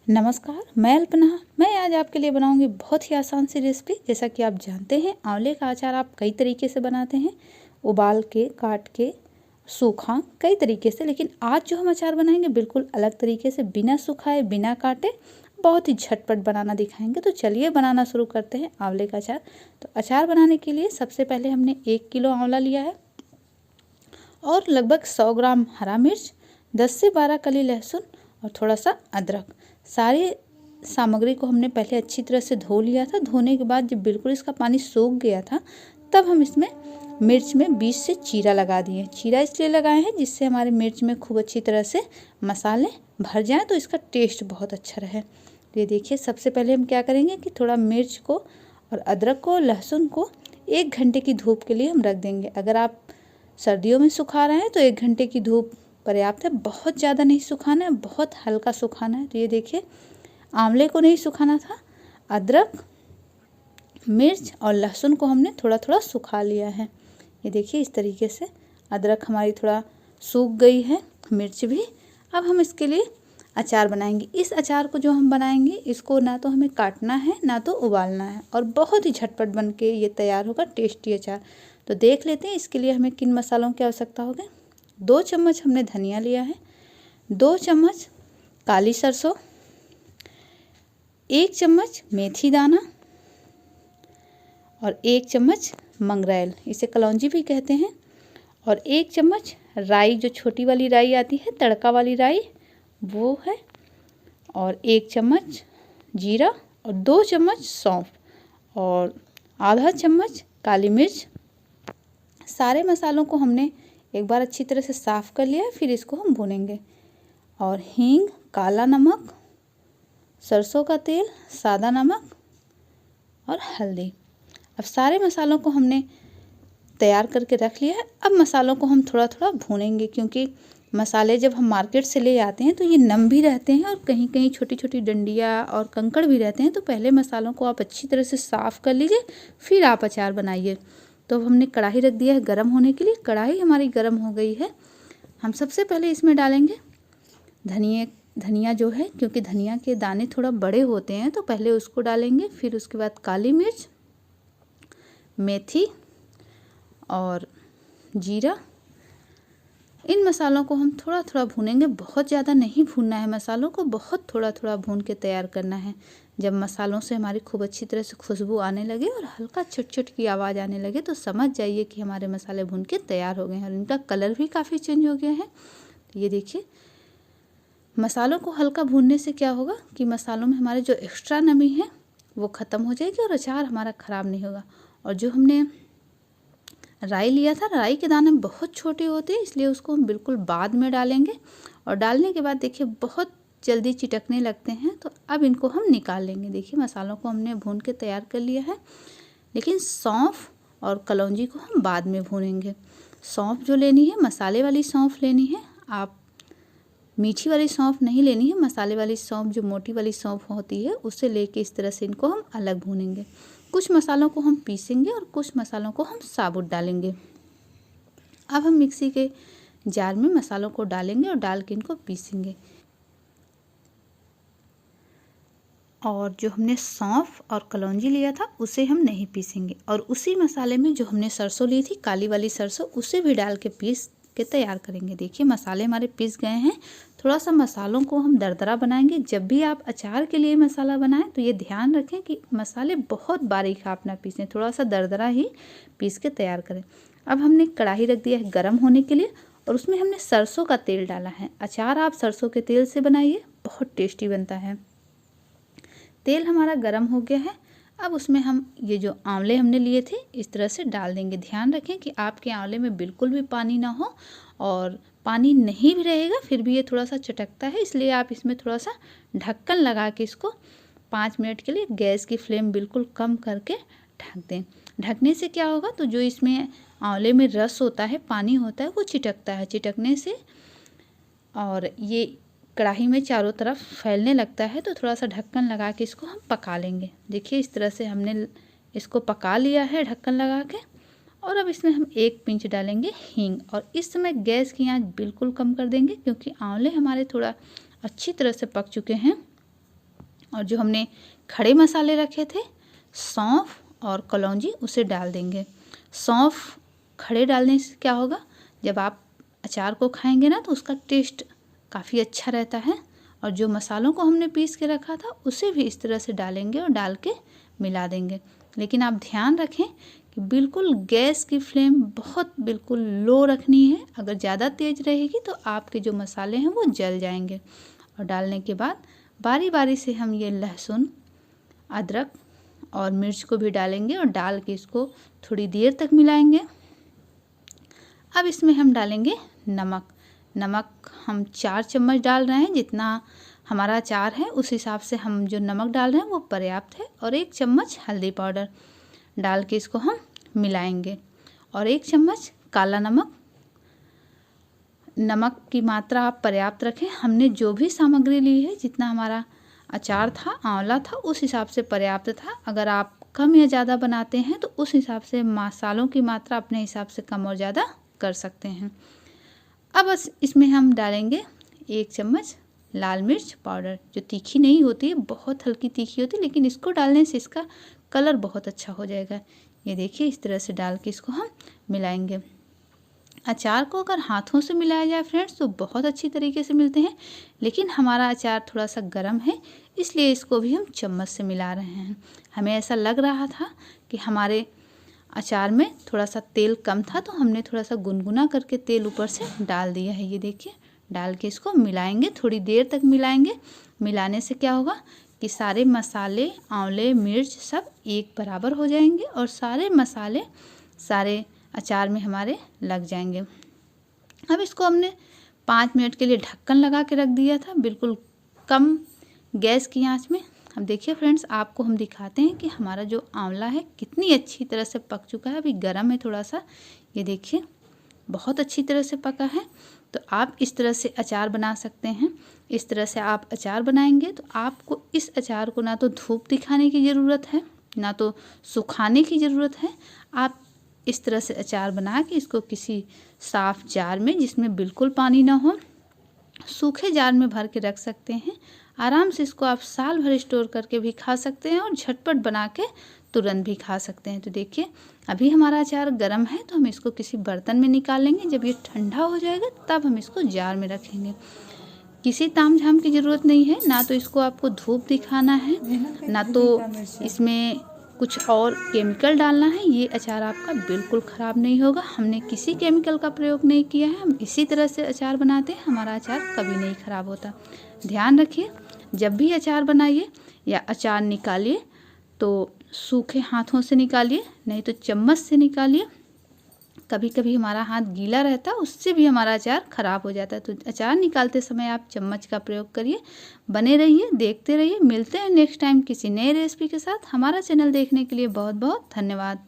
नमस्कार, मैं अल्पना। मैं आज आपके लिए बनाऊंगी बहुत ही आसान सी रेसिपी। जैसा कि आप जानते हैं, आंवले का अचार आप कई तरीके से बनाते हैं, उबाल के, काट के, सूखा, कई तरीके से। लेकिन आज जो हम अचार बनाएंगे बिल्कुल अलग तरीके से, बिना सुखाए, बिना काटे, बहुत ही झटपट बनाना दिखाएंगे। तो चलिए बनाना शुरू करते हैं आंवले का अचार। तो अचार बनाने के लिए सबसे पहले हमने 1 किलो आंवला लिया है और लगभग 100 ग्राम हरा मिर्च, 10 से 12 कली लहसुन और थोड़ा सा अदरक। सारी सामग्री को हमने पहले अच्छी तरह से धो लिया था। धोने के बाद जब बिल्कुल इसका पानी सूख गया था, तब हम इसमें मिर्च में बीच से चीरा लगा दिए। चीरा इसलिए लगाए हैं जिससे हमारे मिर्च में खूब अच्छी तरह से मसाले भर जाएं, तो इसका टेस्ट बहुत अच्छा रहे। तो ये देखिए, सबसे पहले हम क्या करेंगे कि थोड़ा मिर्च को और अदरक को, लहसुन को 1 घंटे की धूप के लिए हम रख देंगे। अगर आप सर्दियों में सुखा रहे हैं तो 1 घंटे की धूप पर्याप्त है। बहुत ज़्यादा नहीं सुखाना है, बहुत हल्का सुखाना है। तो ये देखिए, आंवले को नहीं सुखाना था, अदरक, मिर्च और लहसुन को हमने थोड़ा थोड़ा सुखा लिया है। ये देखिए, इस तरीके से अदरक हमारी थोड़ा सूख गई है, मिर्च भी। अब हम इसके लिए अचार बनाएंगे। इस अचार को जो हम बनाएंगे, इसको ना तो हमें काटना है ना तो उबालना है, और बहुत ही झटपट बन के ये तैयार होगा टेस्टी अचार। तो देख लेते हैं इसके लिए हमें किन मसालों की आवश्यकता होगी। 2 चम्मच हमने धनिया लिया है, 2 चम्मच काली सरसों, 1 चम्मच मेथी दाना और 1 चम्मच मंगरेल, इसे कलौंजी भी कहते हैं, और 1 चम्मच राई, जो छोटी वाली राई आती है, तड़का वाली राई, वो है, और 1 चम्मच जीरा और 2 चम्मच सौंफ और आधा चम्मच काली मिर्च। सारे मसालों को हमने एक बार अच्छी तरह से साफ़ कर लिया है, फिर इसको हम भूनेंगे। और हींग, काला नमक, सरसों का तेल, सादा नमक और हल्दी। अब सारे मसालों को हमने तैयार करके रख लिया है। अब मसालों को हम थोड़ा थोड़ा भूनेंगे, क्योंकि मसाले जब हम मार्केट से ले आते हैं तो ये नम भी रहते हैं और कहीं कहीं छोटी छोटी डंडियाँ और कंकड़ भी रहते हैं। तो पहले मसालों को आप अच्छी तरह से साफ़ कर लीजिए, फिर आप अचार बनाइए। तो अब हमने कढ़ाई रख दिया है गर्म होने के लिए। कढ़ाई हमारी गर्म हो गई है। हम सबसे पहले इसमें डालेंगे धनिया जो है, क्योंकि धनिया के दाने थोड़ा बड़े होते हैं, तो पहले उसको डालेंगे। फिर उसके बाद काली मिर्च, मेथी और जीरा। इन मसालों को हम थोड़ा थोड़ा भूनेंगे, बहुत ज़्यादा नहीं भूनना है मसालों को, बहुत थोड़ा थोड़ा भून के तैयार करना है। जब मसालों से हमारी खूब अच्छी तरह से खुशबू आने लगे और हल्का छुट छुट की आवाज़ आने लगे, तो समझ जाइए कि हमारे मसाले भून के तैयार हो गए हैं और इनका कलर भी काफ़ी चेंज हो गया है। तो ये देखिए, मसालों को हल्का भूनने से क्या होगा कि मसालों में हमारे जो एक्स्ट्रा नमी है वो ख़त्म हो जाएगी और अचार हमारा ख़राब नहीं होगा। और जो हमने राई लिया था, राई के दाने बहुत छोटे होते हैं, इसलिए उसको हम बिल्कुल बाद में डालेंगे। और डालने के बाद देखिए, बहुत जल्दी चिटकने लगते हैं, तो अब इनको हम निकाल लेंगे। देखिए, मसालों को हमने भून के तैयार कर लिया है, लेकिन सौंफ और कलौंजी को हम बाद में भूनेंगे। सौंफ जो लेनी है, मसाले वाली सौंफ लेनी है, आप मीठी वाली सौंफ नहीं लेनी है। मसाले वाली सौंफ, जो मोटी वाली सौंफ होती है, उससे लेके इस तरह से इनको हम अलग भूनेंगे। कुछ मसालों को हम पीसेंगे और कुछ मसालों को हम साबुत डालेंगे। अब हम मिक्सी के जार में मसालों को डालेंगे और डाल के इनको पीसेंगे। और जो हमने सौंफ और कलौंजी लिया था, उसे हम नहीं पीसेंगे, और उसी मसाले में जो हमने सरसों ली थी, काली वाली सरसों, उसे भी डाल के पीस के तैयार करेंगे। देखिए, मसाले हमारे पीस गए हैं। थोड़ा सा मसालों को हम दरदरा बनाएंगे। जब भी आप अचार के लिए मसाला बनाएं तो ये ध्यान रखें कि मसाले बहुत बारीक आप ना पीसें, थोड़ा सा दरदरा ही पीस के तैयार करें। अब हमने कढ़ाई रख दिया है गर्म होने के लिए, और उसमें हमने सरसों का तेल डाला है। अचार आप सरसों के तेल से बनाइए, बहुत टेस्टी बनता है। तेल हमारा गर्म हो गया है। अब उसमें हम ये जो आंवले हमने लिए थे, इस तरह से डाल देंगे। ध्यान रखें कि आपके आंवले में बिल्कुल भी पानी ना हो, और पानी नहीं भी रहेगा फिर भी ये थोड़ा सा चटकता है, इसलिए आप इसमें थोड़ा सा ढक्कन लगा के इसको 5 मिनट के लिए गैस की फ्लेम बिल्कुल कम करके ढक दें। ढकने से क्या होगा, तो जो इसमें आंवले में रस होता है, पानी होता है, वो चिटकता है। चिटकने से और ये कढ़ाई में चारों तरफ फैलने लगता है, तो थोड़ा सा ढक्कन लगा के इसको हम पका लेंगे। देखिए, इस तरह से हमने इसको पका लिया है ढक्कन लगा के। और अब इसमें हम 1 पिंच डालेंगे हींग, और इस समय गैस की आंच बिल्कुल कम कर देंगे, क्योंकि आंवले हमारे थोड़ा अच्छी तरह से पक चुके हैं। और जो हमने खड़े मसाले रखे थे सौंफ और कलौंजी उसे डाल देंगे। सौंफ खड़े डालने से क्या होगा, जब आप अचार को खाएंगे ना तो उसका टेस्ट काफ़ी अच्छा रहता है। और जो मसालों को हमने पीस के रखा था उसे भी इस तरह से डालेंगे और डाल के मिला देंगे। लेकिन आप ध्यान रखें कि बिल्कुल गैस की फ्लेम बहुत बिल्कुल लो रखनी है। अगर ज़्यादा तेज़ रहेगी तो आपके जो मसाले हैं वो जल जाएंगे। और डालने के बाद बारी बारी से हम ये लहसुन, अदरक और मिर्च को भी डालेंगे और डाल के इसको थोड़ी देर तक मिलाएंगे। अब इसमें हम डालेंगे नमक। नमक हम 4 चम्मच डाल रहे हैं, जितना हमारा अचार है उस हिसाब से हम जो नमक डाल रहे हैं वो पर्याप्त है। और 1 चम्मच हल्दी पाउडर डाल के इसको हम मिलाएंगे। और 1 चम्मच काला नमक। नमक की मात्रा आप पर्याप्त रखें। हमने जो भी सामग्री ली है, जितना हमारा अचार था, आंवला था, उस हिसाब से पर्याप्त था। अगर आप कम या ज़्यादा बनाते हैं तो उस हिसाब से मसालों की मात्रा अपने हिसाब से कम और ज़्यादा कर सकते हैं। अब बस इसमें हम डालेंगे 1 चम्मच लाल मिर्च पाउडर, जो तीखी नहीं होती है, बहुत हल्की तीखी होती है, लेकिन इसको डालने से इसका कलर बहुत अच्छा हो जाएगा। ये देखिए इस तरह से डाल के इसको हम मिलाएंगे। अचार को अगर हाथों से मिलाया जाए फ्रेंड्स तो बहुत अच्छी तरीके से मिलते हैं, लेकिन हमारा अचार थोड़ा सा गर्म है इसलिए इसको भी हम चम्मच से मिला रहे हैं। हमें ऐसा लग रहा था कि हमारे अचार में थोड़ा सा तेल कम था तो हमने थोड़ा सा गुनगुना करके तेल ऊपर से डाल दिया है। ये देखिए, डाल के इसको मिलाएंगे, थोड़ी देर तक मिलाएंगे। मिलाने से क्या होगा कि सारे मसाले, आंवले, मिर्च सब एक बराबर हो जाएंगे और सारे मसाले सारे अचार में हमारे लग जाएंगे। अब इसको हमने 5 मिनट के लिए ढक्कन लगा के रख दिया था, बिल्कुल कम गैस की आंच में। अब देखिए फ्रेंड्स, आपको हम दिखाते हैं कि हमारा जो आंवला है कितनी अच्छी तरह से पक चुका है। अभी गर्म है थोड़ा सा, ये देखिए बहुत अच्छी तरह से पका है। तो आप इस तरह से अचार बना सकते हैं। इस तरह से आप अचार बनाएंगे तो आपको इस अचार को ना तो धूप दिखाने की ज़रूरत है, ना तो सुखाने की ज़रूरत है। आप इस तरह से अचार बना के इसको किसी साफ़ जार में, जिसमें बिल्कुल पानी ना हो, सूखे जार में भर के रख सकते हैं। आराम से इसको आप साल भर स्टोर करके भी खा सकते हैं और झटपट बना के तुरंत भी खा सकते हैं। तो देखिए अभी हमारा अचार गर्म है तो हम इसको किसी बर्तन में निकाल लेंगे। जब ये ठंडा हो जाएगा तब हम इसको जार में रखेंगे। किसी तामझाम की ज़रूरत नहीं है, ना तो इसको आपको धूप दिखाना है, ना तो इसमें कुछ और केमिकल डालना है। ये अचार आपका बिल्कुल ख़राब नहीं होगा। हमने किसी केमिकल का प्रयोग नहीं किया है, हम इसी तरह से अचार बनाते हैं। हमारा अचार कभी नहीं ख़राब होता। ध्यान रखिए, जब भी अचार बनाइए या अचार निकालिए तो सूखे हाथों से निकालिए, नहीं तो चम्मच से निकालिए। कभी कभी हमारा हाथ गीला रहता है, उससे भी हमारा अचार ख़राब हो जाता है। तो अचार निकालते समय आप चम्मच का प्रयोग करिए। बने रहिए, देखते रहिए। मिलते हैं नेक्स्ट टाइम किसी नए रेसिपी के साथ। हमारा चैनल देखने के लिए बहुत बहुत धन्यवाद।